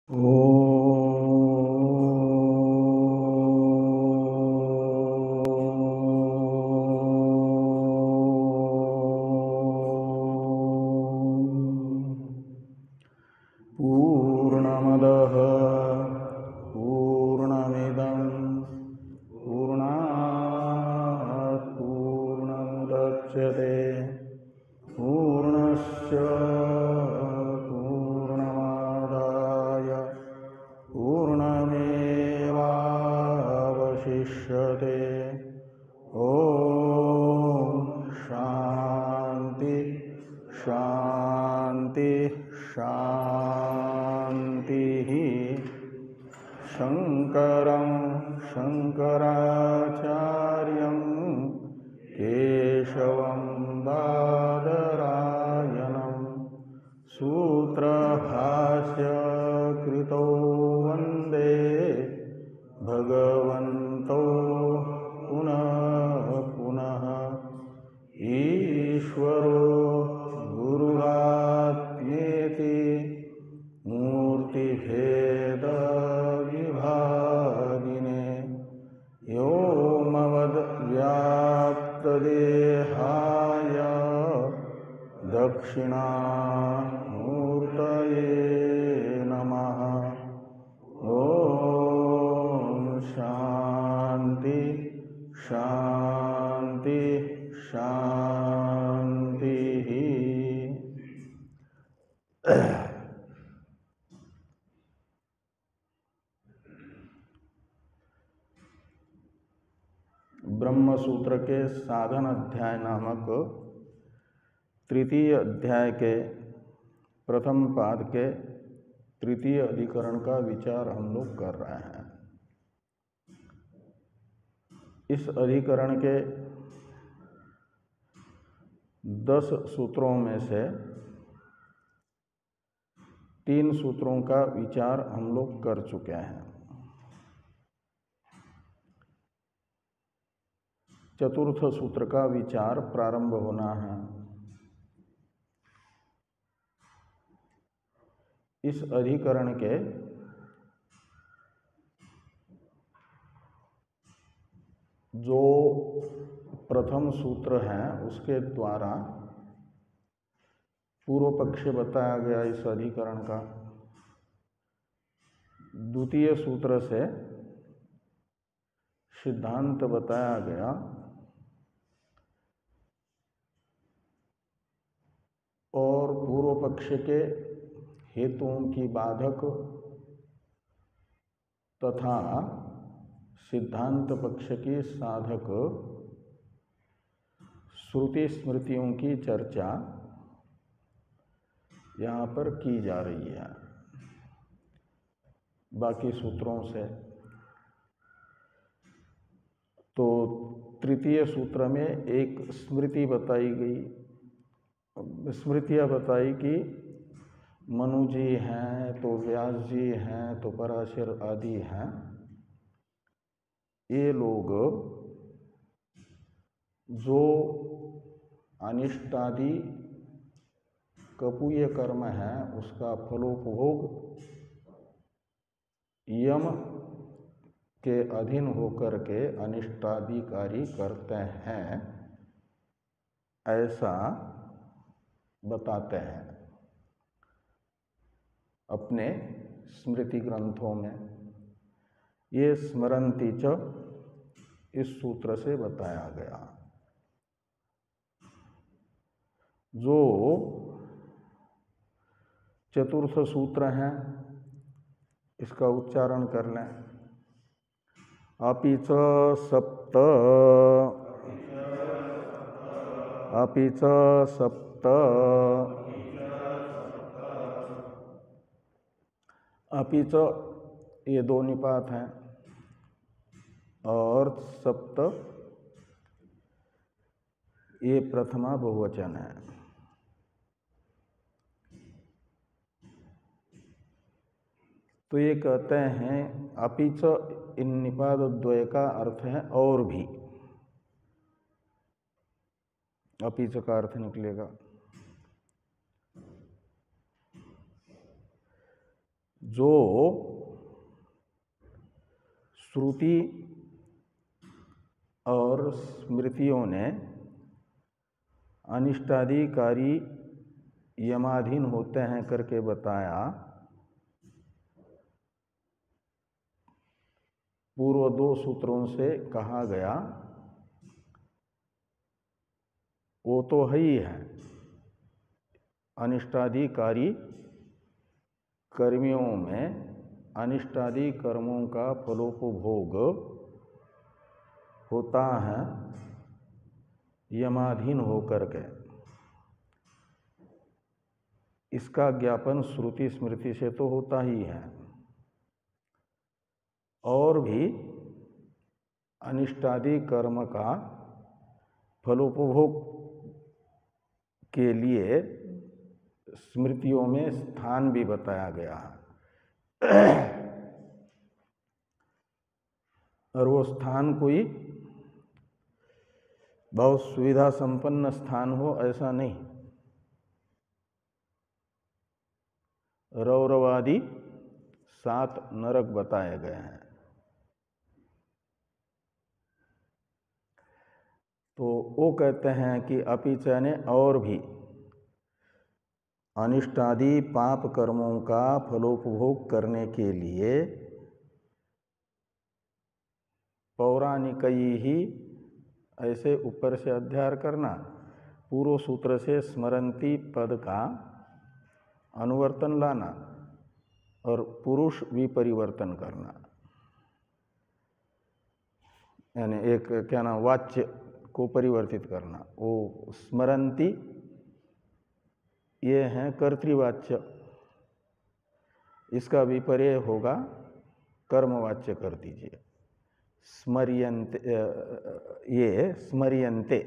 पूर्णमदः पूर्णमिदं पूर्णात् पूर्णमुदच्यते पूर्णस्य पूर्णमादाय पूर्णमेवावशिष्यते। ॐ शान्ति शान्ति शान्तिः। शङ्करं शङ्कराचार्यं केशवं बादरायणं सूत्रभाष्य कृतो वन्दे भगवन्तौ पुनः पुनः। ईश्वरो गुरुरात्मेति मूर्तिभेदविभागिने व्योमवद्व्याप्तदेहाय दक्षिणामूर्तये नमः। ॐ शान्ति शान्ति शान्तिः। ब्रह्म सूत्र के साधन अध्याय नामक तृतीय अध्याय के प्रथम पाद के तृतीय अधिकरण का विचार हम लोग कर रहे हैं। इस अधिकरण के 10 सूत्रों में से 3 सूत्रों का विचार हम लोग कर चुके हैं। चतुर्थ सूत्र का विचार प्रारंभ होना है। इस अधिकरण के जो प्रथम सूत्र हैं उसके द्वारा पूर्व पक्ष बताया गया इस अधिकरण का। द्वितीय सूत्र से सिद्धांत बताया गया और पूर्व पक्ष के हेतुओं की बाधक तथा सिद्धांत पक्ष की साधक श्रुति स्मृतियों की चर्चा यहाँ पर की जा रही है। बाकी सूत्रों से तो तृतीय सूत्र में एक स्मृति बताई गई, स्मृतियाँ बताई कि मनु जी हैं तो व्यास जी हैं तो पराशर आदि हैं। ये लोग जो अनिष्टादि कपूय कर्म है उसका फलोपभोग यम के अधीन होकर के अनिष्टादिकारी करते हैं, ऐसा बताते हैं अपने स्मृति ग्रंथों में। ये स्मरन्ति च इस सूत्र से बताया गया। जो चतुर्थ सूत्र हैं इसका उच्चारण कर लें। अपि च सप्त अपि च सप्त। अपि च ये दो निपात हैं और सप्त ये प्रथमा बहुवचन है। तो ये कहते हैं अपि च इन निपात द्वय का अर्थ है और भी। अपि च का अर्थ निकलेगा जो श्रुति और स्मृतियों ने अनिष्टाधिकारी यमाधीन होते हैं करके बताया, पूर्व दो सूत्रों से कहा गया, वो तो है ही है। अनिष्टाधिकारी कर्मियों में अनिष्टादि कर्मों का फलोपभोग होता है यमाधीन होकर के। इसका ज्ञापन श्रुति स्मृति से तो होता ही है। और भी अनिष्टादि कर्म का फलोपभोग के लिए स्मृतियों में स्थान भी बताया गया है। और वो स्थान कोई बहुत सुविधा संपन्न स्थान हो ऐसा नहीं। रौरवादि 7 नरक बताए गए हैं। तो वो कहते हैं कि अपिच ने और भी अनिष्टादि पाप कर्मों का फलोपभोग करने के लिए पौराणिकई ही ऐसे ऊपर से अध्याय करना, पूर्व सूत्र से स्मरंती पद का अनुवर्तन लाना और पुरुष विपरिवर्तन करना, यानी एक क्या नाम वाच्य को परिवर्तित करना। वो स्मरंती ये हैं कर्तृवाच्य, इसका विपर्य होगा कर्मवाच्य कर दीजिए। स्मर्यन्ते, ये स्मर्यन्ते,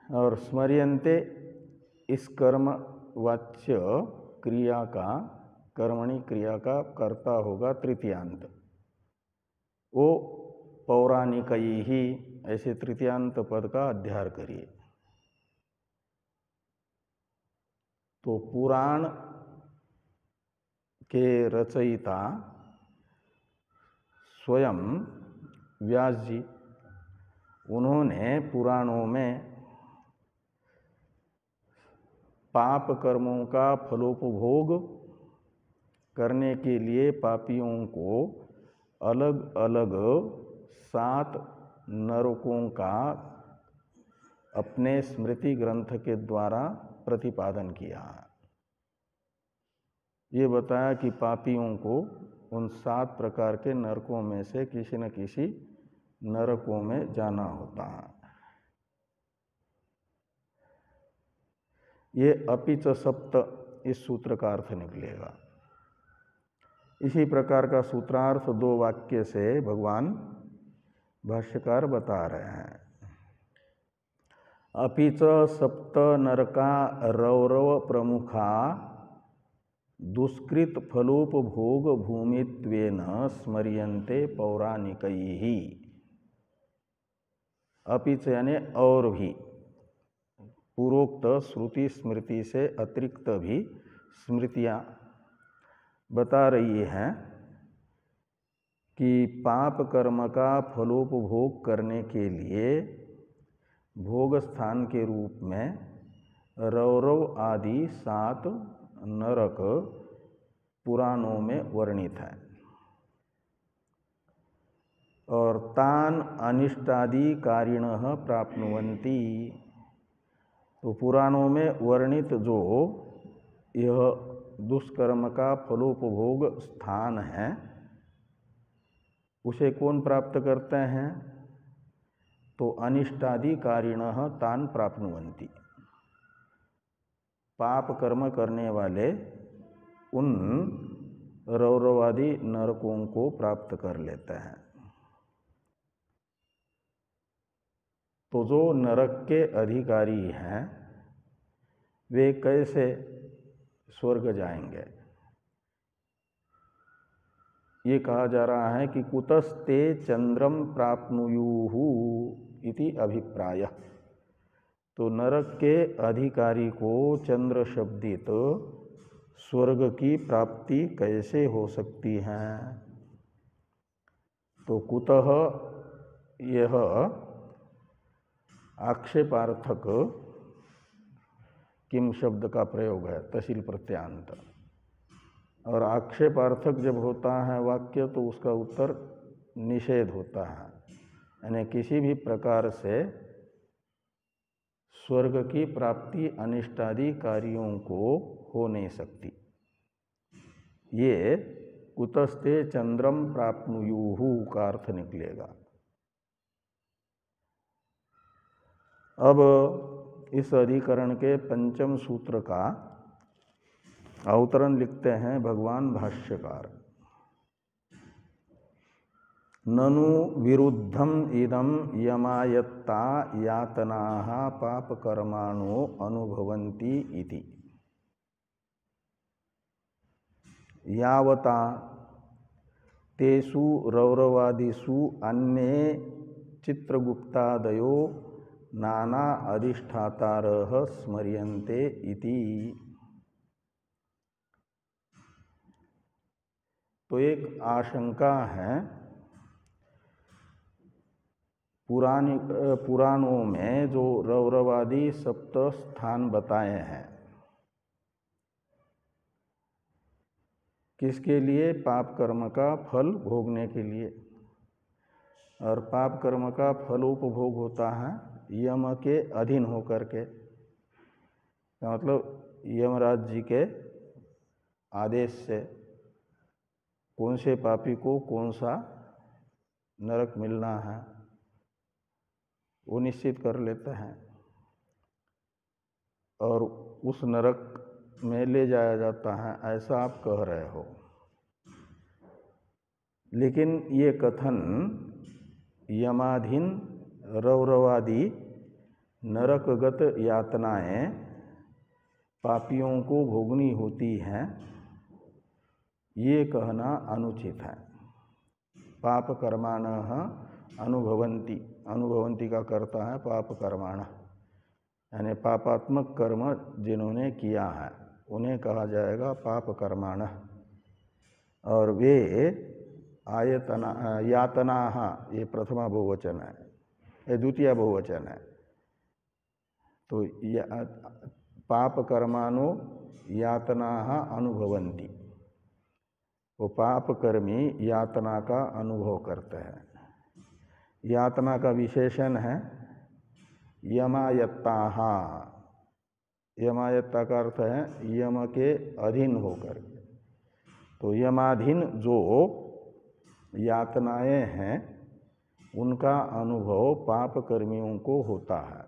और स्मर्यन्ते इस कर्मवाच्य क्रिया का, कर्मणि क्रिया का कर्ता होगा तृतीयांत। वो पौराणिकई ही ऐसे तृतीयांत पद का अध्याय करिए। तो पुराण के रचयिता स्वयं व्यास जी, उन्होंने पुराणों में पाप कर्मों का फलोपभोग करने के लिए पापियों को अलग अलग 7 नरकों का अपने स्मृति ग्रंथ के द्वारा प्रतिपादन किया। ये बताया कि पापियों को उन 7 प्रकार के नरकों में से किसी न किसी नरकों में जाना होता है। ये अपिच सप्त इस सूत्र का अर्थ निकलेगा। इसी प्रकार का सूत्रार्थ 2 वाक्य से भगवान भाष्यकार बता रहे हैं। अपिच सप्त नरका रौरव प्रमुखा दुष्कृत फलोपभोग भूमित्वेन स्मर्यन्ते पौराणिकैः। अपिच यानी और भी, पूर्वोक्त श्रुति स्मृति से अतिरिक्त भी स्मृतियाँ बता रही हैं कि पाप कर्म का फलोपभोग करने के लिए भोग स्थान के रूप में रौरव आदि 7 नरक पुराणों में वर्णित है। और तान अनिष्टादि कारिणः प्राप्नुवन्ति। तो पुराणों में वर्णित जो यह दुष्कर्म का फलोपभोग स्थान है, उसे कौन प्राप्त करते हैं? तो अनिष्टादि कारिणः तान प्राप्नुवन्ति। पाप कर्म करने वाले उन रौरवादि नरकों को प्राप्त कर लेते हैं। तो जो नरक के अधिकारी हैं वे कैसे स्वर्ग जाएंगे? ये कहा जा रहा है कि कुतस्ते चंद्रम प्राप्नुयुः इति अभिप्रायः। तो नरक के अधिकारी को चंद्र शब्दित स्वर्ग की प्राप्ति कैसे हो सकती है? तो कुतः यह आक्षेपार्थक किम शब्द का प्रयोग है, तहसील प्रत्यांत। और आक्षेपार्थक जब होता है वाक्य तो उसका उत्तर निषेध होता है, यानी किसी भी प्रकार से स्वर्ग की प्राप्ति अनिष्टादि कार्यों को हो नहीं सकती। ये कुतस्ते चंद्रम प्राप्नुयुः का अर्थ निकलेगा। अब इस अधिकरण के पंचम सूत्र का अवतरण लिखते हैं भगवान भाष्यकार। ननु विरुद्धम इदं यमायत्ता यातनाः पापकर्माणो अनुभवन्ति इति। यावता तेषु रौरवादिषु अन्ये चित्रगुप्तादयो नाना अधिष्ठातारः स्मर्यन्ते इति। तो एक आशंका है, पुराणों में जो रौरवादी सप्त स्थान बताए हैं, किसके लिए? पाप कर्म का फल भोगने के लिए। और पाप कर्म का फल उपभोग होता है यम के अधीन होकर के, मतलब यमराज जी के आदेश से कौन से पापी को कौन सा नरक मिलना है वो निश्चित कर लेते हैं और उस नरक में ले जाया जाता है, ऐसा आप कह रहे हो। लेकिन ये कथन यमाधीन रौरवादी नरकगत यातनाएं पापियों को भोगनी होती हैं, ये कहना अनुचित है। पाप कर्माणः अनुभवन्ति, अनुभवन्ति का करता है पाप कर्माण, यानी पापात्मक कर्म जिन्होंने किया है उन्हें कहा जाएगा पाप कर्माण। और वे आयतना यातनाः, ये प्रथमा बहुवचन है, ये द्वितीय बहुवचन है। तो पाप कर्माणो यातनाः अनुभवन्ति, वो पाप कर्मी यातना का अनुभव करते हैं। यातना का विशेषण है यमायत्ताः। यमायत्ता का अर्थ है यम के अधीन होकर। तो यमाधीन जो यातनाएं हैं उनका अनुभव पाप कर्मियों को होता है।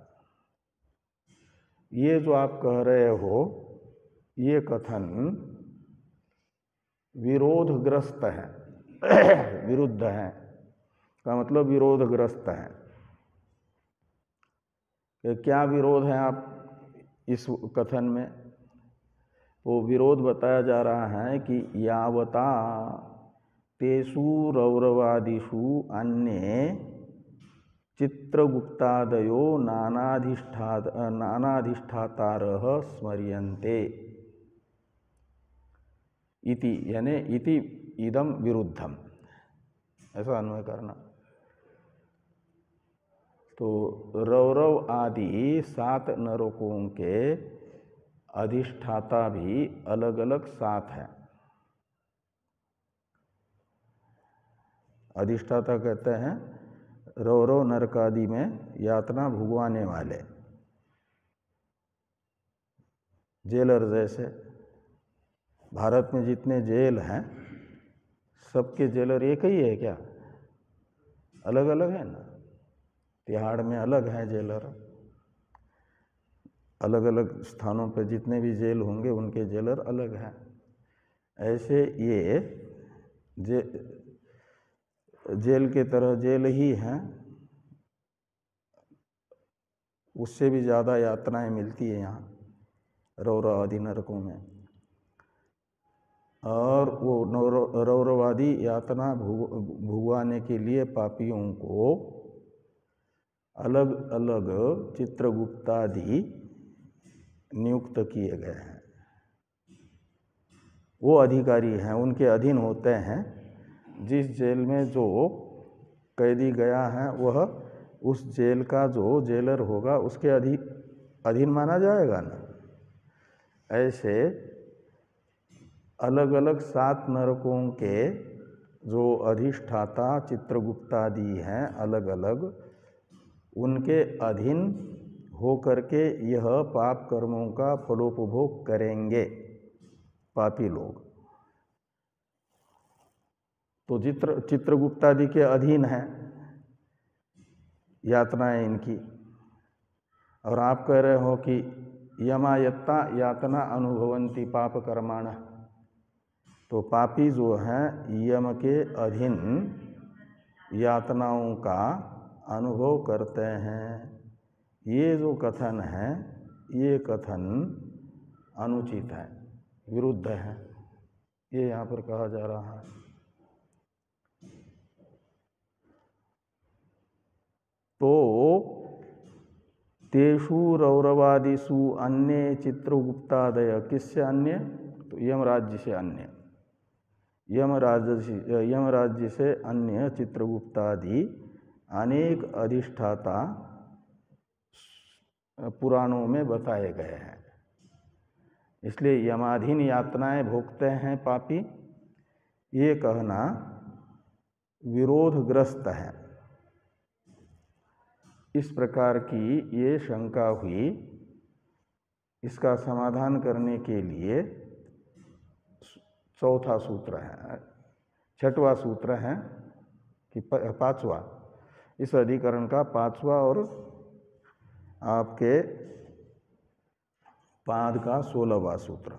ये जो आप कह रहे हो ये कथन विरोधग्रस्त है, विरुद्ध है, का मतलब विरोधग्रस्त है। क्या विरोध है आप इस कथन में? वो विरोध बताया जा रहा है कि यावता तेषु रौरवादिषु अन्ये चित्रगुप्तादयो नानाधिष्ठातारः स्मर्यन्ते इति, यानी इति इदम विरुद्धम, ऐसा अन्वय करना। तो रौरव आदि 7 नरकों के अधिष्ठाता भी अलग अलग 7 हैं। अधिष्ठाता कहते हैं रौरव नरक आदि में यातना भुगवाने वाले, जेलर जैसे। भारत में जितने जेल हैं सबके जेलर एक ही है क्या? अलग अलग है ना। तिहाड़ में अलग है जेलर, अलग अलग स्थानों पर जितने भी जेल होंगे उनके जेलर अलग हैं। ऐसे ये जेल के तरह जेल ही हैं, उससे भी ज़्यादा यातनाएं मिलती है यहाँ रौरवादी नरकों में। और वो रौरवादी यातना भुगवाने के लिए पापियों को अलग अलग चित्रगुप्तादि नियुक्त किए गए हैं। वो अधिकारी हैं, उनके अधीन होते हैं। जिस जेल में जो कैदी गया है वह उस जेल का जो जेलर होगा उसके अधीन माना जाएगा ना। ऐसे अलग अलग 7 नरकों के जो अधिष्ठाता चित्रगुप्तादि हैं अलग अलग, उनके अधीन हो करके यह पाप कर्मों का फलोपभोग करेंगे पापी लोग। तो चित्रगुप्तादि के अधीन है यातनाएं इनकी। और आप कह रहे हो कि यमायत्ता यातना अनुभवंती पाप कर्माण, तो पापी जो हैं यम के अधीन यातनाओं का अनुभव करते हैं। ये जो कथन है ये कथन अनुचित है, विरुद्ध है, ये यहाँ पर कहा जा रहा है। तो तेषु रौरवादिषु अन्य चित्रगुप्तादय, किससे अन्य? तो यमराज्य से अन्य, यमराज्य से अन्य चित्रगुप्तादि अनेक अधिष्ठाता पुराणों में बताए गए हैं। इसलिए यमाधीन यातनाएं भोगते हैं पापी, ये कहना विरोधग्रस्त है। इस प्रकार की ये शंका हुई। इसका समाधान करने के लिए चौथा सूत्र है, छठवां सूत्र है कि पांचवा, इस अधिकरण का पांचवा और आपके पाद का 16वां सूत्र।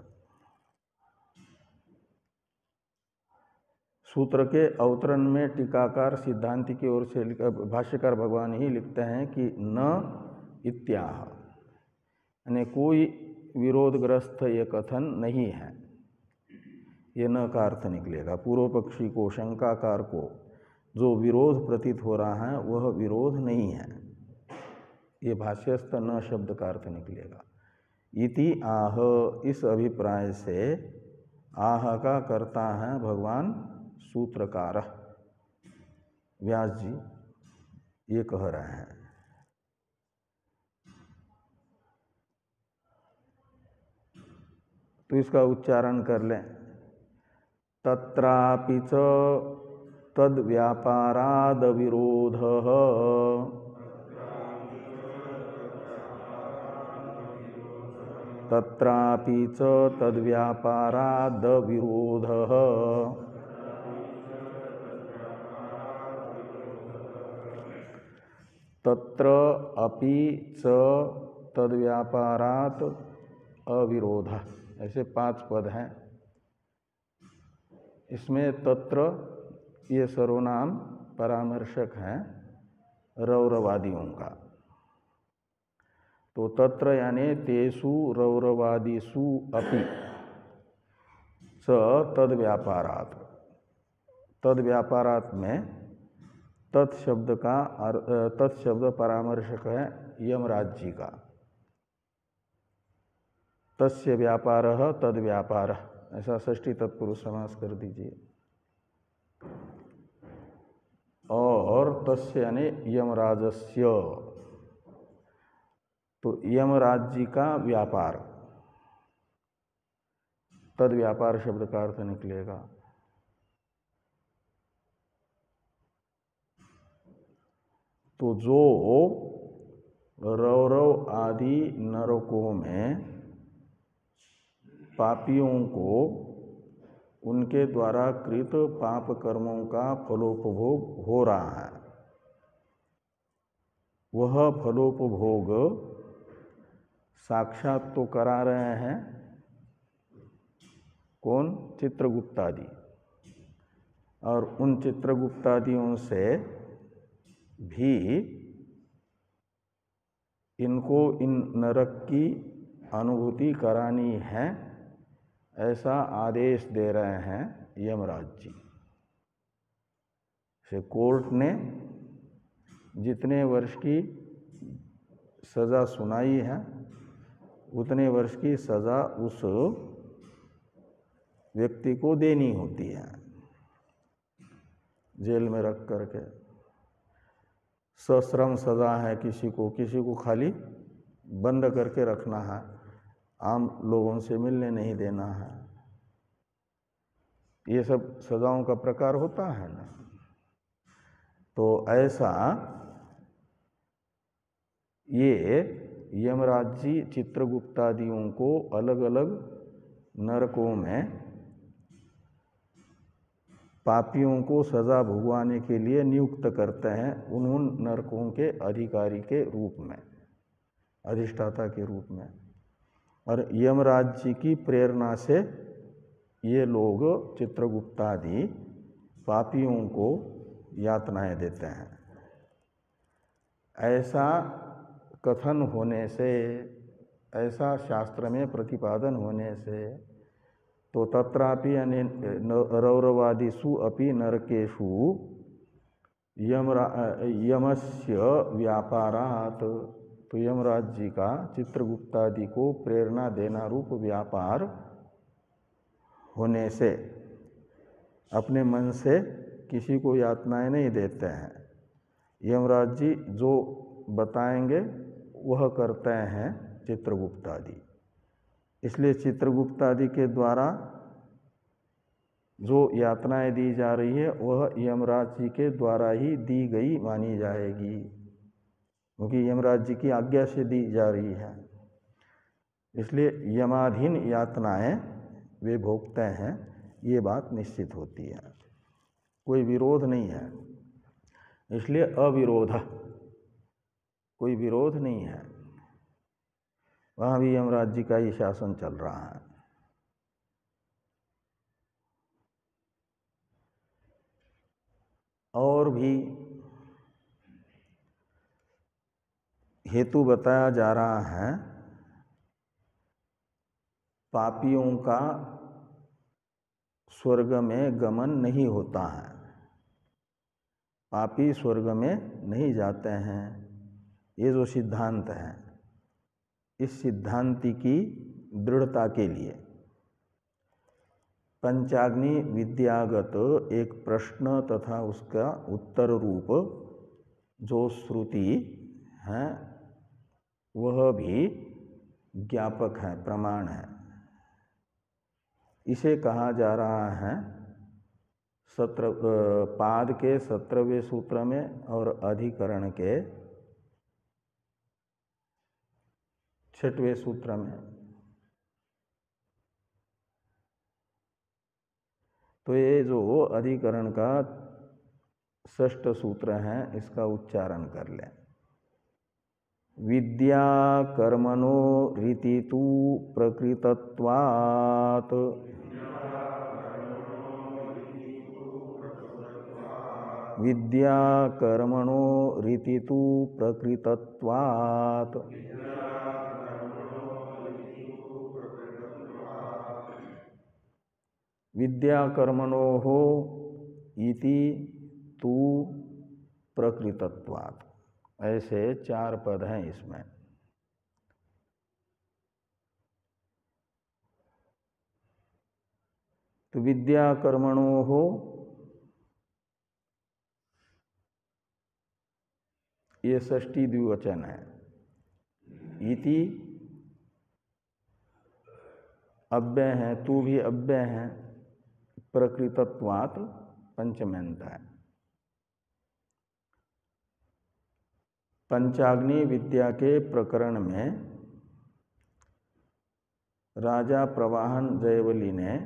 सूत्र के अवतरण में टीकाकार सिद्धांति की ओर से भाष्यकार भगवान ही लिखते हैं कि न इत्याह, यानी कोई विरोधग्रस्त ये कथन नहीं है। ये न का अर्थ निकलेगा। पूर्व पक्षी को, शंकाकार को जो विरोध प्रतीत हो रहा है वह विरोध नहीं है। ये भाष्यस्थ न शब्द का अर्थ निकलेगा। इति आह, इस अभिप्राय से आह का कर्ता है भगवान सूत्रकार व्यास जी, ये कह रहे हैं। तो इसका उच्चारण कर लें। तत्रापि च तद व्यापाराद विरोधः, तत्रापि च तद व्यापाराद विरोधः, तत्र अपि च तद व्यापारात अविरोध, ऐसे 5 पद हैं। इसमें तत्र ये सर्वनाम परामर्शक हैं रौरवादियों का। तो तत्र यानी तेषु रौरवादिषु अपि च तद व्यापारात, तद व्यापारात में तत्शब्द का तत्शब्द परामर्शक है यमराज्य का। तस्य व्यापारः तद व्यापारः, ऐसा षष्ठी तत्पुरुष समास कर दीजिए। और तस्य यानी यमराजस्य, तो यमराज्य का व्यापार, तद व्यापार शब्द का अर्थ निकलेगा। तो जो रौरव आदि नरकों में पापियों को उनके द्वारा कृत पाप कर्मों का फलोपभोग हो रहा है, वह फलोपभोग साक्षात तो करा रहे हैं कौन? चित्रगुप्तादि। और उन चित्रगुप्तादियों से भी इनको इन नरक की अनुभूति करानी है, ऐसा आदेश दे रहे हैं यमराज जी। से कोर्ट ने जितने वर्ष की सज़ा सुनाई है उतने वर्ष की सज़ा उस व्यक्ति को देनी होती है, जेल में रख करके। सश्रम सजा है किसी को खाली बंद करके रखना है, आम लोगों से मिलने नहीं देना है। ये सब सजाओं का प्रकार होता है ना। तो ऐसा ये यमराज जी चित्रगुप्तादियों को अलग अलग नरकों में पापियों को सजा भुगवाने के लिए नियुक्त करते हैं, उन नरकों के अधिकारी के रूप में, अधिष्ठाता के रूप में। और यमराज जी की प्रेरणा से ये लोग चित्रगुप्तादि पापियों को यातनाएं देते हैं। ऐसा कथन होने से, ऐसा शास्त्र में प्रतिपादन होने से, तो तत्रापि रौरवादिषु अपि नरकेषु यमस्य व्यापारात्, तो यमराज जी का चित्रगुप्तादि को प्रेरणा देना रूप व्यापार होने से अपने मन से किसी को यातनाएं नहीं देते हैं। यमराज जी जो बताएंगे वह करते हैं चित्रगुप्तादि। इसलिए चित्रगुप्तादि के द्वारा जो यातनाएं दी जा रही है वह यमराज जी के द्वारा ही दी गई मानी जाएगी, क्योंकि यमराज जी की आज्ञा से दी जा रही है। इसलिए यमाधीन यातनाएं वे भोगते हैं, ये बात निश्चित होती है, कोई विरोध नहीं है। इसलिए अविरोध, कोई विरोध नहीं है, वहाँ भी यमराज जी का ही शासन चल रहा है। और भी हेतु बताया जा रहा है, पापियों का स्वर्ग में गमन नहीं होता है, पापी स्वर्ग में नहीं जाते हैं। ये जो सिद्धांत है, इस सिद्धांति की दृढ़ता के लिए पंचाग्नि विद्यागत एक प्रश्न तथा उसका उत्तर रूप जो श्रुति है वह भी ज्ञापक है, प्रमाण है। इसे कहा जा रहा है पाद के 17वें सूत्र में और अधिकरण के 6वें सूत्र में। तो ये जो अधिकरण का 6ठ सूत्र है, इसका उच्चारण कर लें। विद्या कर्मणो रीतितु प्रकृतत्वात्, विद्या कर्मणो रीतितु प्रकृतत्वात्, विद्या कर्मणोः इति तु प्रकृतत्वात्। ऐसे 4 पद हैं इसमें। तो विद्या कर्मणोः ये षष्ठी द्विवचन है। इति अव्यय है, तू भी अव्यय है, प्रकृतत्वात् पंचम्यंत है। पंचाग्नि विद्या के प्रकरण में राजा प्रवाहन जयवली ने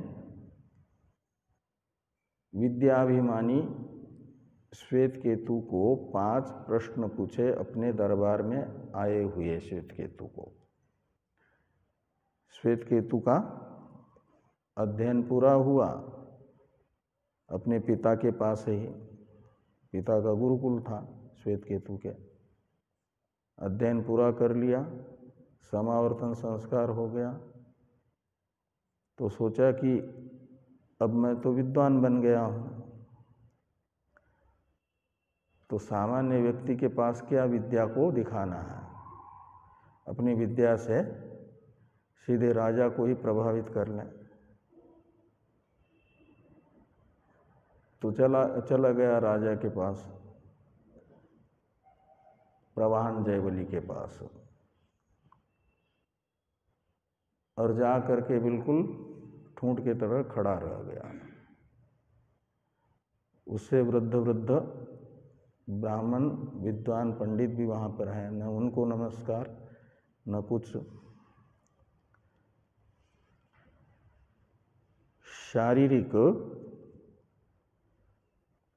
विद्याभिमानी श्वेतकेतु को 5 प्रश्न पूछे, अपने दरबार में आए हुए श्वेतकेतु को। श्वेतकेतु का अध्ययन पूरा हुआ अपने पिता के पास ही, पिता का गुरुकुल था श्वेतकेतु के। अध्ययन पूरा कर लिया, समावर्तन संस्कार हो गया, तो सोचा कि अब मैं तो विद्वान बन गया हूँ, तो सामान्य व्यक्ति के पास क्या विद्या को दिखाना है, अपनी विद्या से सीधे राजा को ही प्रभावित कर लें। तो चला गया राजा के पास, प्रवाहन जयवली के पास, और जा करके बिल्कुल ठूंठ के तरह खड़ा रह गया। उससे वृद्ध वृद्ध ब्राह्मण विद्वान पंडित भी वहाँ पर हैं, न उनको नमस्कार न कुछ। शारीरिक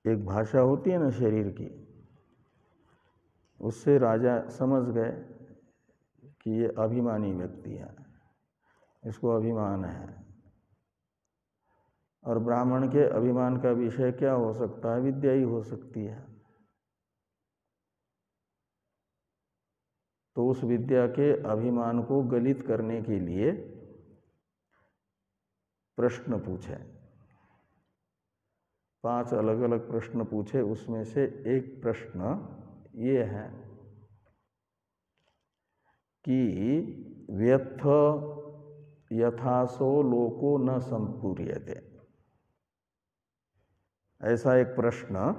एक भाषा होती है ना शरीर की, उससे राजा समझ गए कि ये अभिमानी व्यक्ति है, इसको अभिमान है। और ब्राह्मण के अभिमान का विषय क्या हो सकता है? विद्या ही हो सकती है। तो उस विद्या के अभिमान को गलित करने के लिए प्रश्न पूछे, 5 अलग अलग प्रश्न पूछे। उसमें से एक प्रश्न ये है कि व्यर्थ यथासो लोको न संपूर्यते। ऐसा एक प्रश्न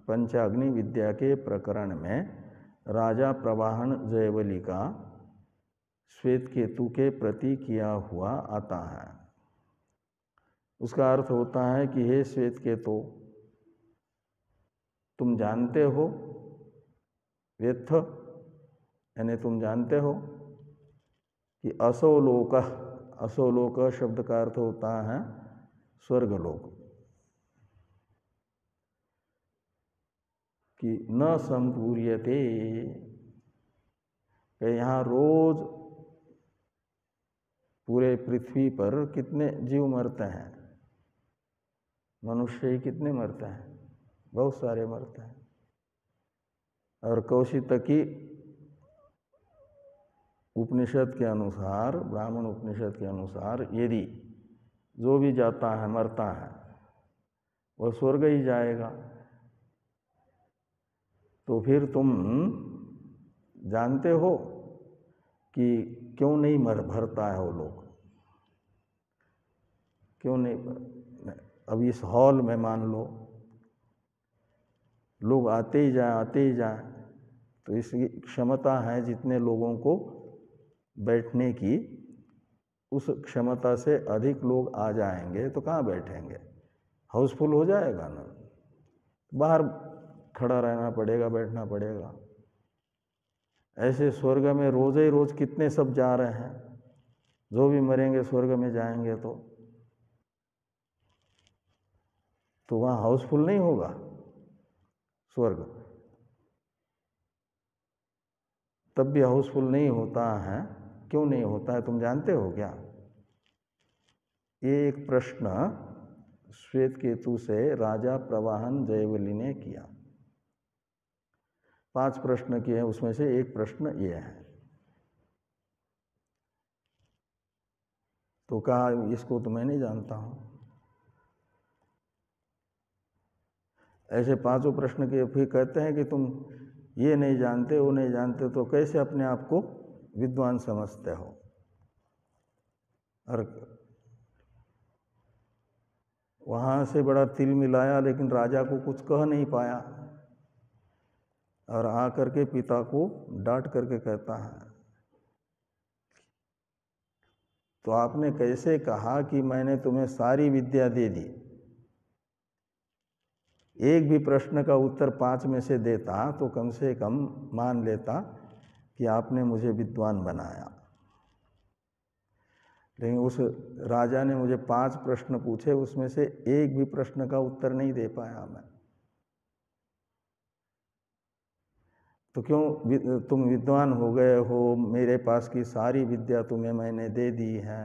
पंचाग्नि विद्या के प्रकरण में राजा प्रवाहन जयवली का श्वेत केतु के प्रति किया हुआ आता है। उसका अर्थ होता है कि हे श्वेत केतु, तुम जानते हो, व्यर्थ यानी तुम जानते हो कि असोलोक, असोलोक शब्द का अर्थ होता है स्वर्गलोक, कि न संपूर्यते, कि यहाँ रोज पूरे पृथ्वी पर कितने जीव मरते हैं? मनुष्य ही कितने मरते हैं? बहुत सारे मरते हैं। और कौशितकी उपनिषद के अनुसार, ब्राह्मण उपनिषद के अनुसार, यदि जो भी जाता है मरता है वह स्वर्ग ही जाएगा। तो फिर तुम जानते हो कि क्यों नहीं भरता है वो लोग, क्यों नहीं? अब इस हॉल में मान लो लोग आते ही जाए, तो इसकी क्षमता है जितने लोगों को बैठने की, उस क्षमता से अधिक लोग आ जाएंगे तो कहाँ बैठेंगे? हाउसफुल हो जाएगा ना, बाहर खड़ा रहना पड़ेगा, बैठना पड़ेगा। ऐसे स्वर्ग में रोज ही रोज कितने सब जा रहे हैं, जो भी मरेंगे स्वर्ग में जाएंगे तो वहाँ हाउसफुल नहीं होगा स्वर्ग। तब भी हाउसफुल नहीं होता है। क्यों नहीं होता है तुम जानते हो क्या? ये एक प्रश्न श्वेत केतु से राजा प्रवाहन जयवली ने किया। 5 प्रश्न किए, उसमें से एक प्रश्न ये है। तो कहा इसको तो मैं नहीं जानता हूं। ऐसे 5 प्रश्न के फिर कहते हैं कि तुम ये नहीं जानते, वो नहीं जानते, तो कैसे अपने आप को विद्वान समझते हो? और वहाँ से बड़ा तिल मिलाया, लेकिन राजा को कुछ कह नहीं पाया, और आकर के पिता को डांट करके कहता है, तो आपने कैसे कहा कि मैंने तुम्हें सारी विद्या दे दी? एक भी प्रश्न का उत्तर 5 में से देता तो कम से कम मान लेता कि आपने मुझे विद्वान बनाया। लेकिन उस राजा ने मुझे 5 प्रश्न पूछे, उसमें से एक भी प्रश्न का उत्तर नहीं दे पाया मैं। तो क्यों तुम विद्वान हो गए हो, मेरे पास की सारी विद्या तुम्हें मैंने दे दी है,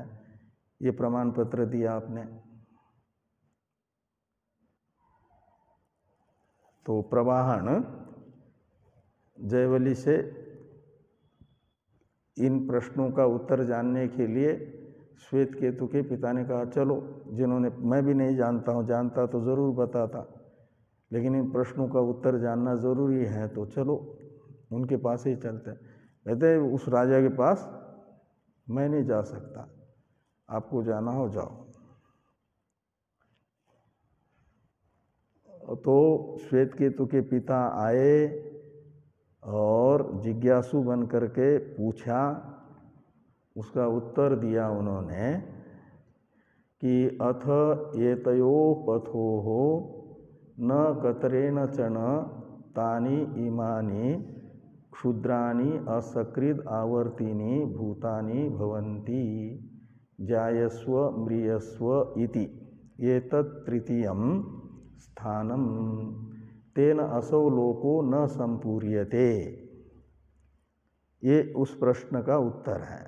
ये प्रमाण पत्र दिया आपने। तो प्रवाहन जयवली से इन प्रश्नों का उत्तर जानने के लिए श्वेत केतु के पिता ने कहा, चलो, जिन्होंने, मैं भी नहीं जानता हूँ, जानता तो ज़रूर बताता, लेकिन इन प्रश्नों का उत्तर जानना ज़रूरी है, तो चलो उनके पास ही चलते। कहते उस राजा के पास मैं नहीं जा सकता, आपको जाना हो जाओ। तो श्वेत केतु के पिता आए और जिज्ञासु बन करके पूछा, उसका उत्तर दिया उन्होंने कि अथ एतयो पथोः न कतरेण चन तानि इमानि क्षुद्राणि असकृद आवर्तिनी भूतानि भवन्ति जायस्व म्रियस्व इति एतत् तृतीयं स्थानम तेन असौ लोको न संपूर्यते। ये उस प्रश्न का उत्तर है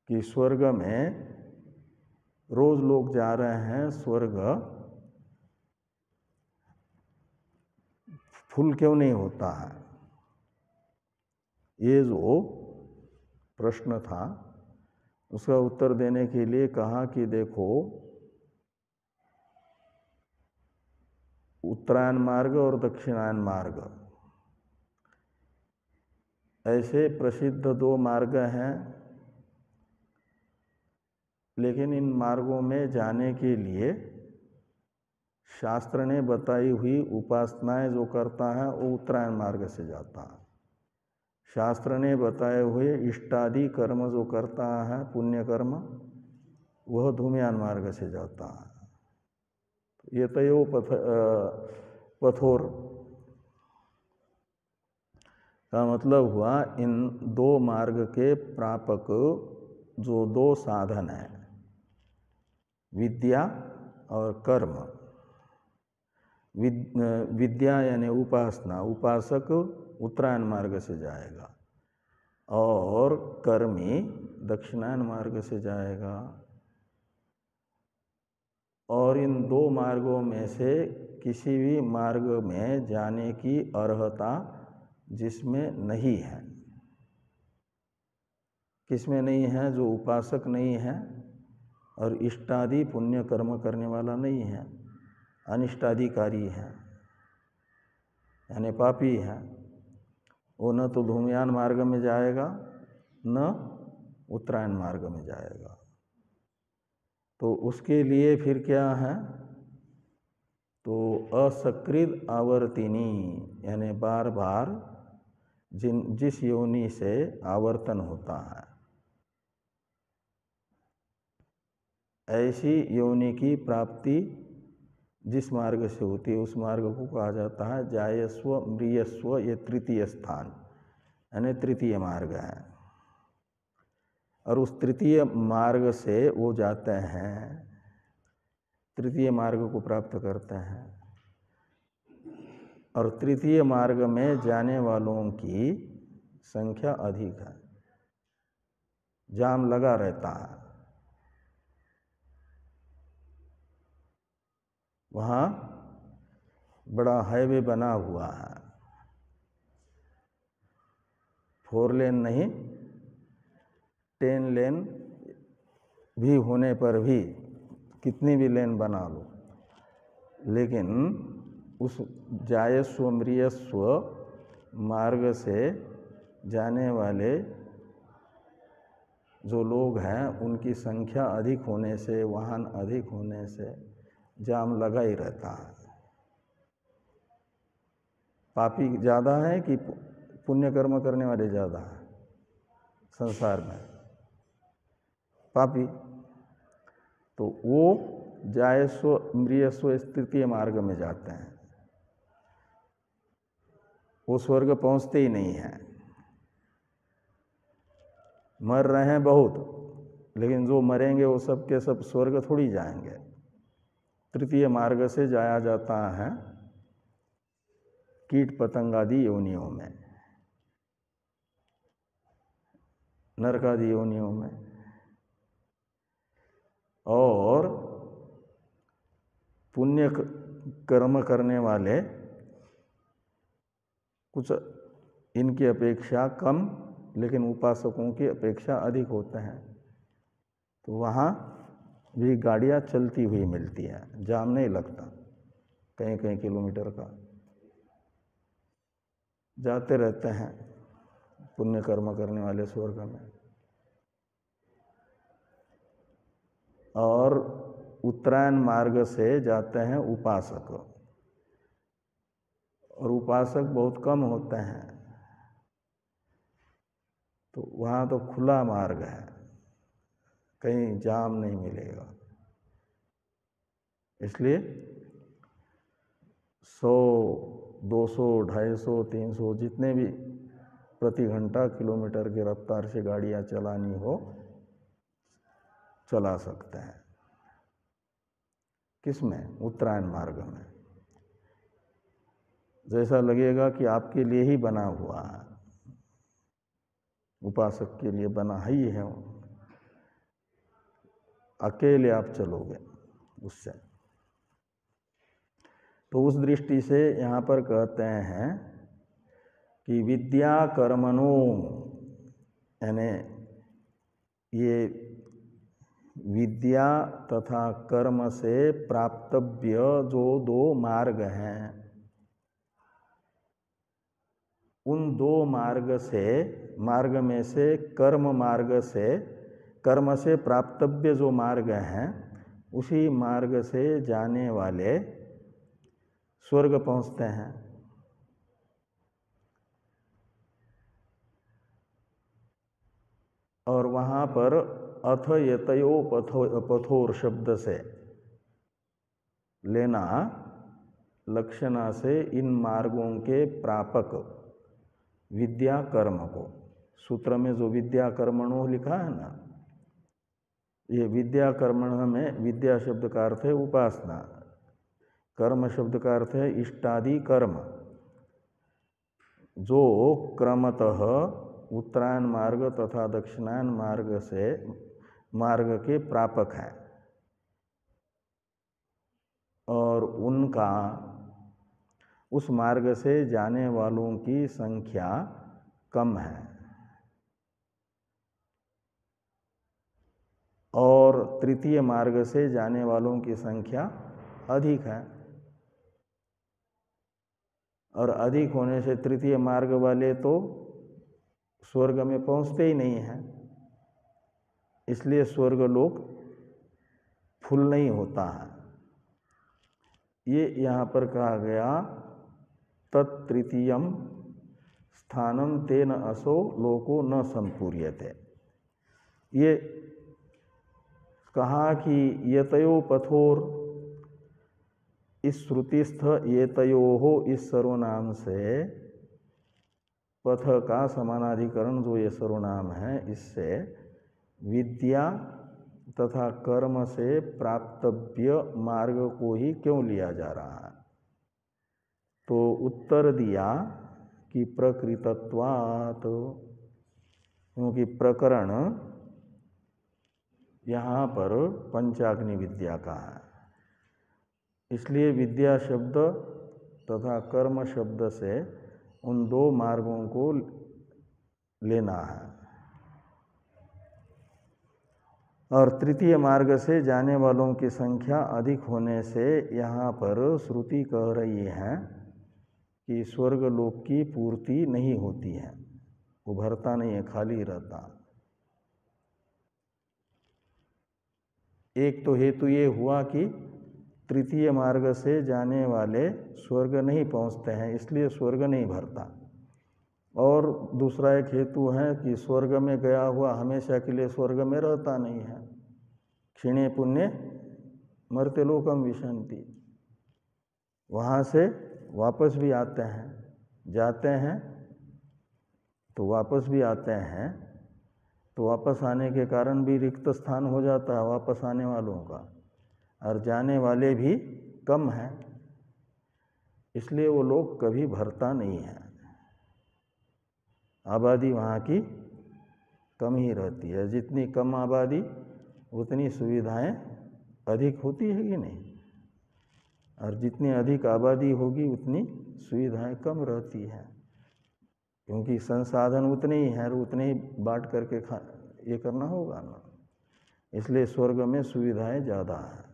कि स्वर्ग में रोज लोग जा रहे हैं, स्वर्ग फुल क्यों नहीं होता है? ये जो प्रश्न था उसका उत्तर देने के लिए कहा कि देखो, उत्तरायण मार्ग और दक्षिणायन मार्ग ऐसे प्रसिद्ध दो मार्ग हैं, लेकिन इन मार्गों में जाने के लिए शास्त्र ने बताई हुई उपासनाएं जो करता है वो उत्तरायण मार्ग से जाता है। शास्त्र ने बताए हुए इष्टादि कर्म जो करता है, पुण्य कर्म, वह धूम्यान मार्ग से जाता है। ये तयो पथोर का मतलब हुआ इन दो मार्ग के प्रापक जो दो साधन हैं, विद्या और कर्म। विद्या यानी उपासना, उपासक उत्तरायण मार्ग से जाएगा और कर्मी दक्षिणायन मार्ग से जाएगा। और इन दो मार्गों में से किसी भी मार्ग में जाने की अर्हता जिसमें नहीं है, किसमें नहीं है? जो उपासक नहीं है और इष्टादि पुण्य कर्म करने वाला नहीं है, अनिष्टाधिकारी है यानी पापी है, वो न तो धूम्यान मार्ग में जाएगा न उत्तरायण मार्ग में जाएगा। तो उसके लिए फिर क्या है? तो असकृद आवर्तिनी यानी बार बार जिस योनि से आवर्तन होता है, ऐसी योनि की प्राप्ति जिस मार्ग से होती है उस मार्ग को कहा जाता है जायस्व म्रियस्व। ये तृतीय स्थान यानी तृतीय मार्ग है। और उस तृतीय मार्ग से वो जाते हैं, तृतीय मार्ग को प्राप्त करते हैं। और तृतीय मार्ग में जाने वालों की संख्या अधिक है, जाम लगा रहता है। वहाँ बड़ा हाईवे बना हुआ है, 4 लेन नहीं 10 लेन भी होने पर भी कितनी भी लेन बना लो, लेकिन उस जायस्व म्रियस्व मार्ग से जाने वाले जो लोग हैं उनकी संख्या अधिक होने से, वाहन अधिक होने से जाम लगा ही रहता है। पापी ज़्यादा है कि पुण्य कर्म करने वाले ज़्यादा है संसार में? पापी। तो वो जायस्व म्रियस्व तृतीय मार्ग में जाते हैं, वो स्वर्ग पहुंचते ही नहीं हैं। मर रहे हैं बहुत, लेकिन जो मरेंगे वो सब के सब स्वर्ग थोड़ी जाएंगे। तृतीय मार्ग से जाया जाता है कीट पतंगादि योनियों में, नरकादि योनियों में। और पुण्य कर्म करने वाले कुछ इनकी अपेक्षा कम, लेकिन उपासकों की अपेक्षा अधिक होते हैं। तो वहाँ भी गाड़ियाँ चलती हुई मिलती हैं, जाम नहीं लगता, कहीं कहीं किलोमीटर का जाते रहते हैं पुण्य कर्म करने वाले स्वर्ग में। और उत्तरायण मार्ग से जाते हैं उपासक, और उपासक बहुत कम होते हैं, तो वहाँ तो खुला मार्ग है, कहीं जाम नहीं मिलेगा। इसलिए 100, 200, 250, 300 जितने भी प्रति घंटा किलोमीटर की रफ्तार से गाड़ियाँ चलानी हो चला सकते हैं। किसमें? उत्तरायण मार्ग में। जैसा लगेगा कि आपके लिए ही बना हुआ है, उपासक के लिए बना ही है, अकेले आप चलोगे उससे। तो उस दृष्टि से यहाँ पर कहते हैं कि विद्या कर्मणो, यानी ये विद्या तथा कर्म से प्राप्तव्य जो दो मार्ग हैं, उन दो मार्ग से, मार्ग में से कर्म मार्ग से, कर्म से प्राप्तव्य जो मार्ग हैं, उसी मार्ग से जाने वाले स्वर्ग पहुँचते हैं। और वहाँ पर अथ यतयो पथोर शब्द से लेना लक्षणा से इन मार्गों के प्रापक विद्या कर्म को। सूत्र में जो विद्या कर्मणो लिखा है ना, ये विद्या कर्मण में विद्या शब्द का अर्थ है उपासना, कर्म शब्द का अर्थ है इष्टादि कर्म, जो क्रमतः उत्तरायण मार्ग तथा दक्षिणायन मार्ग से मार्ग के प्रापक हैं, और उनका उस मार्ग से जाने वालों की संख्या कम है, और तृतीय मार्ग से जाने वालों की संख्या अधिक है, और अधिक होने से तृतीय मार्ग वाले तो स्वर्ग में पहुंचते ही नहीं हैं, इसलिए स्वर्ग लोक फुल नहीं होता है। ये यहाँ पर कहा गया तत्तृतीयम स्थानम तेन असो लोको न संपूर्यते। ये कहा कि यतयो पथोर, इस श्रुतिस्थ येतयोहो इस सर्वनाम से पथ का समानाधिकरण जो ये सर्वनाम है, इससे विद्या तथा कर्म से प्राप्तव्य मार्ग को ही क्यों लिया जा रहा है? तो उत्तर दिया कि प्रकृतत्वात्, क्योंकि प्रकरण यहाँ पर पंचाग्नि विद्या का है, इसलिए विद्या शब्द तथा कर्म शब्द से उन दो मार्गों को लेना है। और तृतीय मार्ग से जाने वालों की संख्या अधिक होने से यहाँ पर श्रुति कह रही है कि स्वर्ग लोक की पूर्ति नहीं होती है, उभरता नहीं है, खाली रहता। एक तो हेतु ये हुआ कि तृतीय मार्ग से जाने वाले स्वर्ग नहीं पहुँचते हैं, इसलिए स्वर्ग नहीं भरता। और दूसरा एक हेतु है कि स्वर्ग में गया हुआ हमेशा के लिए स्वर्ग में रहता नहीं है। क्षीणे पुण्य मर्त्य लोकम विशन्ति, वहाँ से वापस भी आते हैं, जाते हैं तो वापस भी आते हैं, तो वापस आने के कारण भी रिक्त स्थान हो जाता है वापस आने वालों का, और जाने वाले भी कम हैं, इसलिए वो लोग कभी भरता नहीं है। आबादी वहाँ की कम ही रहती है, जितनी कम आबादी उतनी सुविधाएं अधिक होती है कि नहीं, और जितनी अधिक आबादी होगी उतनी सुविधाएं कम रहती हैं, क्योंकि संसाधन उतने ही हैं और उतने ही बांट करके ये करना होगा ना, इसलिए स्वर्ग में सुविधाएं ज़्यादा हैं,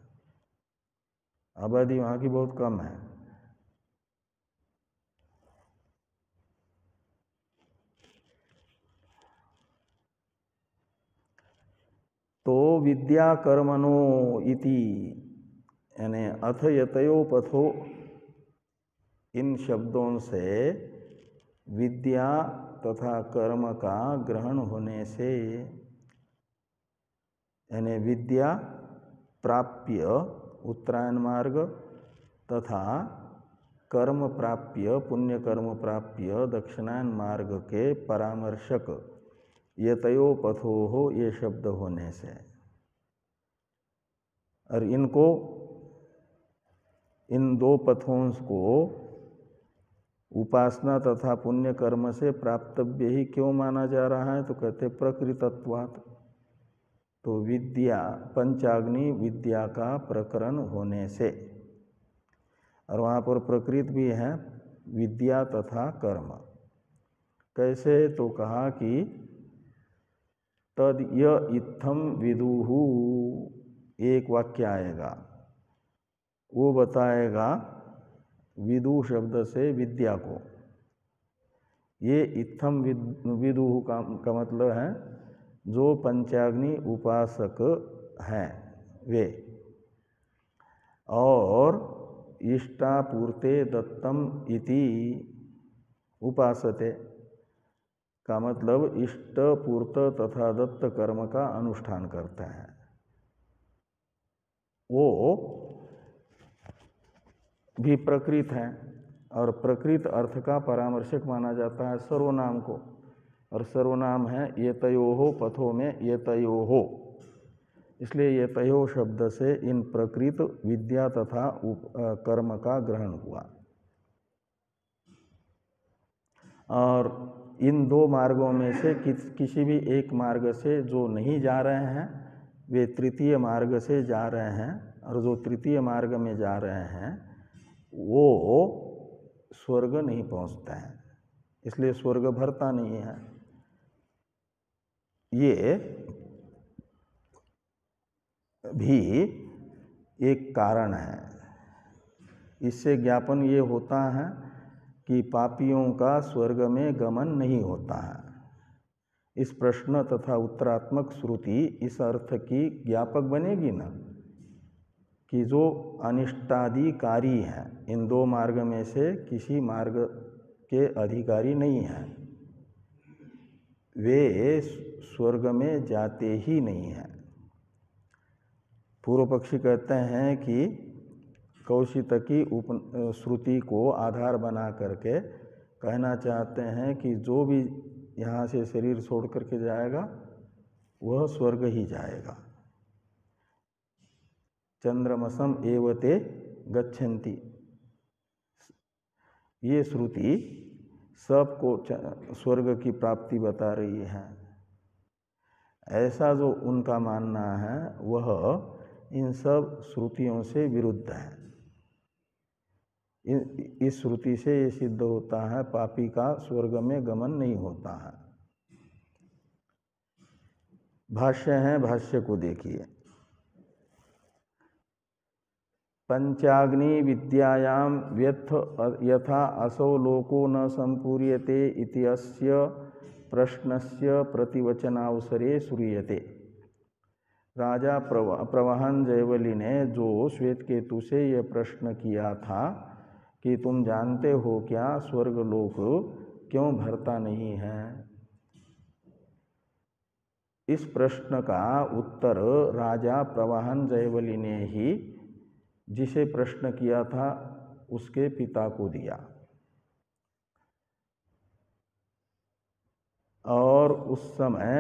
आबादी वहाँ की बहुत कम है। तो विद्या कर्मणो इति यानी अथ यतयो पथो, इन शब्दों से विद्या तथा कर्म का ग्रहण होने से, यानी विद्या प्राप्य उत्तरायण मार्ग तथा कर्म प्राप्य पुण्य कर्म प्राप्य दक्षिणायन मार्ग के परामर्शक यतयो पथो हो, ये शब्द होने से, और इनको इन दो पथों को उपासना तथा पुण्य कर्म से प्राप्तव्य ही क्यों माना जा रहा है? तो कहते प्रकृतत्वात्। तो विद्या पंचाग्नि विद्या का प्रकरण होने से, और वहाँ पर प्रकृत भी है विद्या तथा कर्म। कैसे? तो कहा कि तद य इत्थम विदुहु, एक वाक्य आएगा, वो बताएगा विदु शब्द से विद्या को। ये इत्थम विदुहु का मतलब है जो पंचाग्नि उपासक हैं वे, और इष्टापूर्ते दत्तम इति उपासते का मतलब इष्ट पूर्त तथा दत्त कर्म का अनुष्ठान करते हैं। वो भी प्रकृत हैं, और प्रकृत अर्थ का परामर्शक माना जाता है सर्वनाम को, और सर्वनाम है येतयोः पथों में येतयोः, इसलिए येतयोः शब्द से इन प्रकृत विद्या तथा कर्म का ग्रहण हुआ। और इन दो मार्गों में से किसी भी एक मार्ग से जो नहीं जा रहे हैं वे तृतीय मार्ग से जा रहे हैं, और जो तृतीय मार्ग में जा रहे हैं वो स्वर्ग नहीं पहुंचते हैं, इसलिए स्वर्ग भरता नहीं है। ये भी एक कारण है। इससे ज्ञापन ये होता है कि पापियों का स्वर्ग में गमन नहीं होता है। इस प्रश्न तथा उत्तरात्मक श्रुति इस अर्थ की ज्ञापक बनेगी ना, कि जो अनिष्टाधिकारी हैं, इन दो मार्ग में से किसी मार्ग के अधिकारी नहीं हैं, वे स्वर्ग में जाते ही नहीं हैं। पूर्व पक्षी कहते हैं कि कौशितकी श्रुति को आधार बना करके कहना चाहते हैं कि जो भी यहाँ से शरीर छोड़ करके जाएगा वह स्वर्ग ही जाएगा। चंद्रमसम एवते गच्छन्ति, ये श्रुति सबको स्वर्ग की प्राप्ति बता रही है। ऐसा जो उनका मानना है वह इन सब श्रुतियों से विरुद्ध है। इस श्रुति से ये सिद्ध होता है पापी का स्वर्ग में गमन नहीं होता है। भाष्य है, भाष्य को देखिए। पंचाग्नि विद्यायां व्यथ यथा असौ लोको न संपूर्यते इति अस्य प्रश्नस्य प्रतिवचनावसरे श्रूयते। राजा प्रवहन जयवली ने जो श्वेतकेतु से यह प्रश्न किया था कि तुम जानते हो क्या स्वर्गलोक क्यों भरता नहीं है, इस प्रश्न का उत्तर राजा प्रवहन जयवली ने ही जिसे प्रश्न किया था उसके पिता को दिया। और उस समय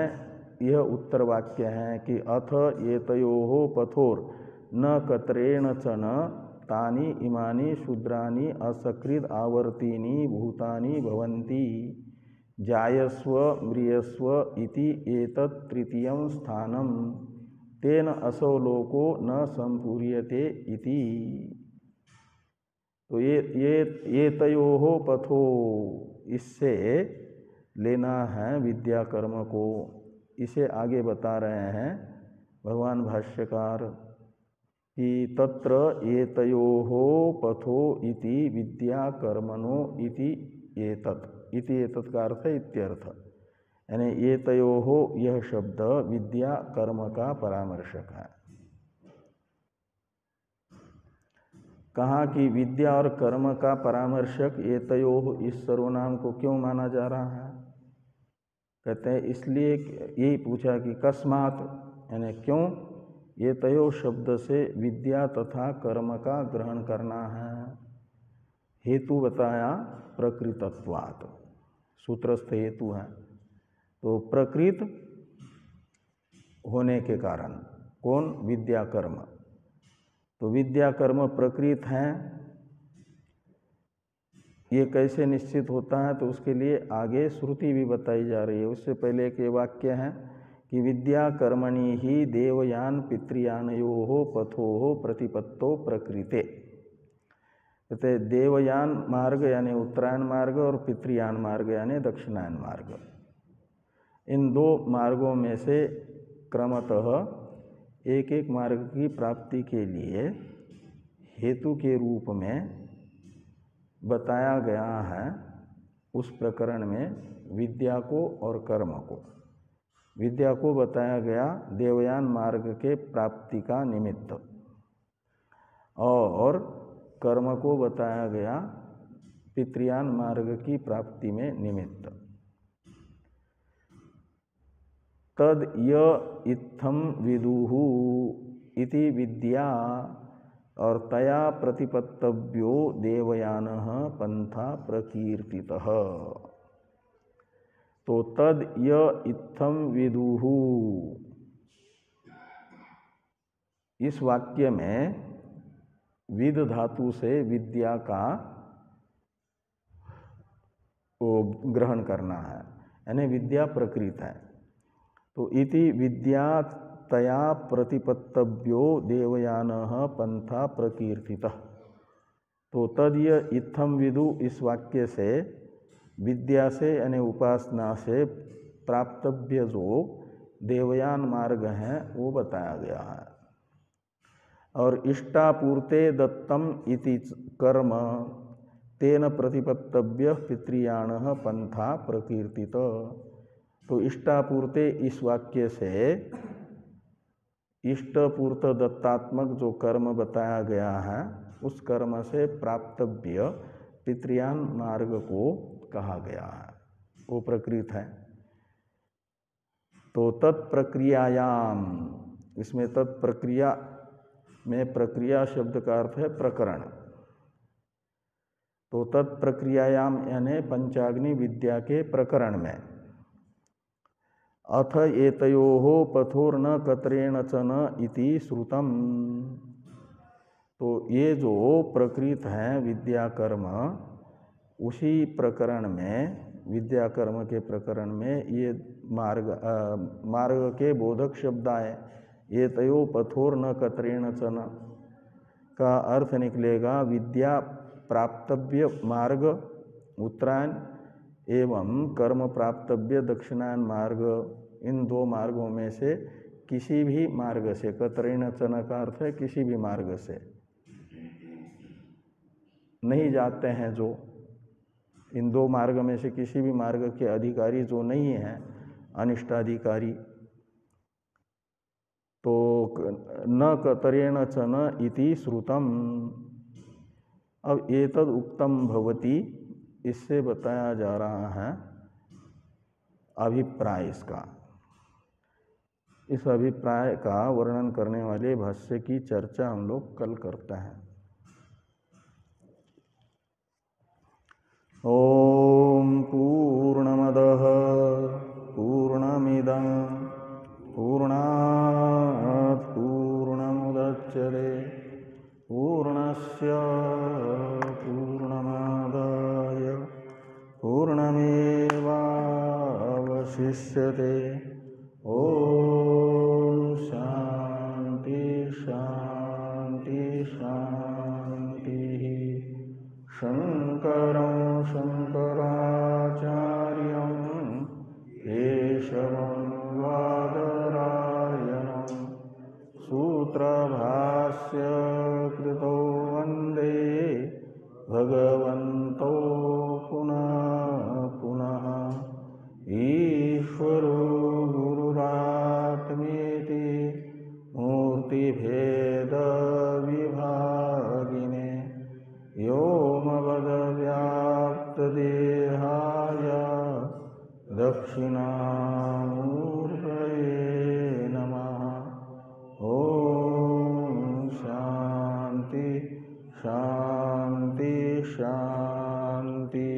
यह उत्तर वाक्य है कि अथ एतयोः पथोर न कतरेण चन तानि इमानि शूद्रानि असकृद आवर्तीनि भूतानि भवन्ति जायस्व म्रियस्व इति एतत् तृतीयं स्थानम् तेन असौ लोको न संपूर्यते इति। तो ये तयोः पथो, इससे लेना है विद्या कर्म को। इसे आगे बता रहे हैं भगवान भाष्यकार कि तत्र एतयोः पथो इति विद्या कर्मणो इति एतत् का अर्थ इत्यर्थ। यानी ये तयोहो यह शब्द विद्या कर्म का परामर्शक है। कहा कि विद्या और कर्म का परामर्शक ये तयोहो इस सर्वनाम को क्यों माना जा रहा है? कहते हैं इसलिए, यही पूछा कि कस्मात यानी क्यों ये तयो शब्द से विद्या तथा कर्म का ग्रहण करना है। हेतु बताया प्रकृतत्वात्, सूत्रस्थ हेतु है। तो प्रकृत होने के कारण, कौन? विद्या कर्म। तो विद्या कर्म प्रकृत हैं, ये कैसे निश्चित होता है? तो उसके लिए आगे श्रुति भी बताई जा रही है। उससे पहले एक वाक्य है कि विद्या कर्मणि ही देवयान पितृयानयोः पथोः प्रतिपत्तो प्रकृते। कहते देवयान मार्ग यानी उत्तरायण मार्ग और पितृयान मार्ग यानी दक्षिणायन मार्ग, इन दो मार्गों में से क्रमतः एक एक मार्ग की प्राप्ति के लिए हेतु के रूप में बताया गया है उस प्रकरण में विद्या को और कर्म को। विद्या को बताया गया देवयान मार्ग के प्राप्ति का निमित्त, और कर्म को बताया गया पितृयान मार्ग की प्राप्ति में निमित्त। तद य इत्थम विदुहु इति विद्या और तया प्रतिपत्तव्यो देवयानः पंथा प्रकीर्तितः। तो तद य इत्थम विदुहु, इस वाक्य में विद धातु से विद्या का ग्रहण करना है, यानी विद्या प्रकृत है। तो इति विद्या तया प्रतिपत्तव्यो देवयानः पंथा प्रकीर्तितः। तो तदय इत्थम विदु, इस वाक्य से विद्या से यानी उपासना से प्राप्तव्य जो देवयान मार्ग है वो बताया गया है। और इष्टापूर्ते दत्तम इति कर्म तेन प्रतिपत्तव्य पितृयानः पंथा प्रकीर्तित। तो इष्टापूर्ते इस वाक्य से इष्टपूर्त दत्तात्मक जो कर्म बताया गया है उस कर्म से प्राप्तव्य पितृयान मार्ग को कहा गया है, वो प्रकृत है। तो तत्प्रक्रियायाम, इसमें तत्प्रक्रिया में प्रक्रिया शब्द का अर्थ है प्रकरण। तो तत्प्रक्रियायाम यानी पंचाग्नि विद्या के प्रकरण में अथ एतयोः पथोर्न कतरेण च न इति श्रुतम। तो ये जो प्रकृत हैं विद्या कर्म, उसी प्रकरण में, विद्या कर्म के प्रकरण में ये मार्ग के बोधक शब्द आए। ये तयो पथोर्न कतरेण च न का अर्थ निकलेगा विद्या प्राप्तव्य मार्ग उत्तरायण एवं कर्म प्राप्तव्य दक्षिणायन मार्ग, इन दो मार्गों में से किसी भी मार्ग से, कतरेण चन का अर्थ है किसी भी मार्ग से नहीं जाते हैं जो, इन दो मार्ग में से किसी भी मार्ग के अधिकारी जो नहीं है, अनिष्टाधिकारी, तो न कतरेण चन इति श्रुतम। अब एतद उक्तम भवति, इससे बताया जा रहा है अभिप्राय इसका। इस अभिप्राय का वर्णन करने वाले भाष्य की चर्चा हम लोग कल करते हैं। ओम पूर्णमदः पूर्णमिदं पूर्णात् पूर्णमुदच्यते पूर्णस्य पूर्णमादाय पूर्णमेवावशिष्यते। ओम शांति शांति शांति। शंकरं शंकराचार्यं केशवं बादरायणं सूत्रभाष्य कृतो वन्दे भगवन्तो पुनः पुनः। ईश्वर विभागिने व्योमवद्व्याप्तदेहाय दक्षिणामूर्तये नमः। ॐ शान्ति शान्ति शान्ति।